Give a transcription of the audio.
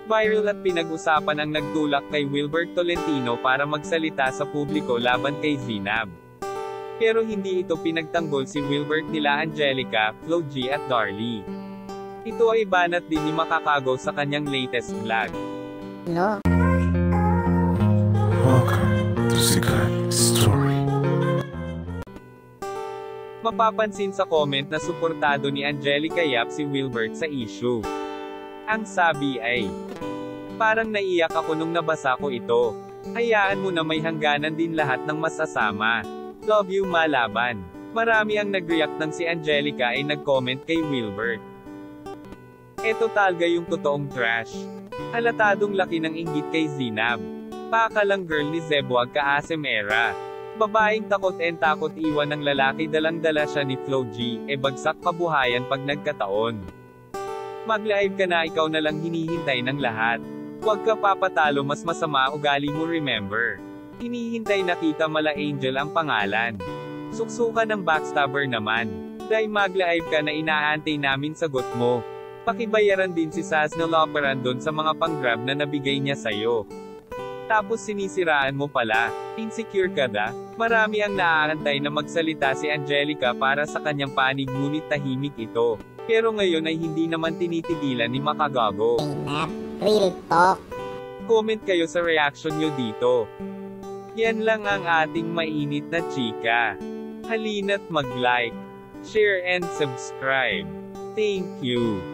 Viral at pinag-usapan ang nagtulak kay Wilbert Tolentino para magsalita sa publiko laban kay Zinab. Pero hindi ito pinagtanggol si Wilbert nila Angelica, Flo G at Darlie. Ito ay banat din ni Makakago sa kanyang latest vlog. No. Welcome to Sikat Story. Mapapansin sa comment na suportado ni Angelica Yap si Wilbert sa issue. Ang sabi ay, "Parang naiyak ako nung nabasa ko ito. Hayaan mo na may hangganan din lahat ng masasama. Love you malaban." Marami ang nag-react nang si Angelica ay nag-comment kay Wilbert. Eto talaga yung totoong trash. Halatadong laki ng inggit kay Zinab. Pakalang girl ni Zebwag ka-asem era. Babaeng takot iwan ng lalaki dalang-dala siya ni Flo G, bagsak kabuhayan pag nagkataon. Mag-live ka na, ikaw na lang hinihintay ng lahat. Huwag ka papatalo, mas masama ugali mo, remember. Hinihintay na kita mala Angel ang pangalan. Suksukan ng backstabber naman. Dahil mag-live ka na, inaantay namin sagot mo. Pakibayaran din si Saz na Loperan doon sa mga pang-grab na nabigay niya sayo. Tapos sinisiraan mo pala. Insecure ka da? Marami ang naaantay na magsalita si Angelica para sa kanyang panig, ngunit tahimik ito. Pero ngayon ay hindi naman tinitigilan ni Makagago. Real talk. Comment kayo sa reaction nyo dito. Yan lang ang ating mainit na chika. Halina't mag-like, share and subscribe. Thank you.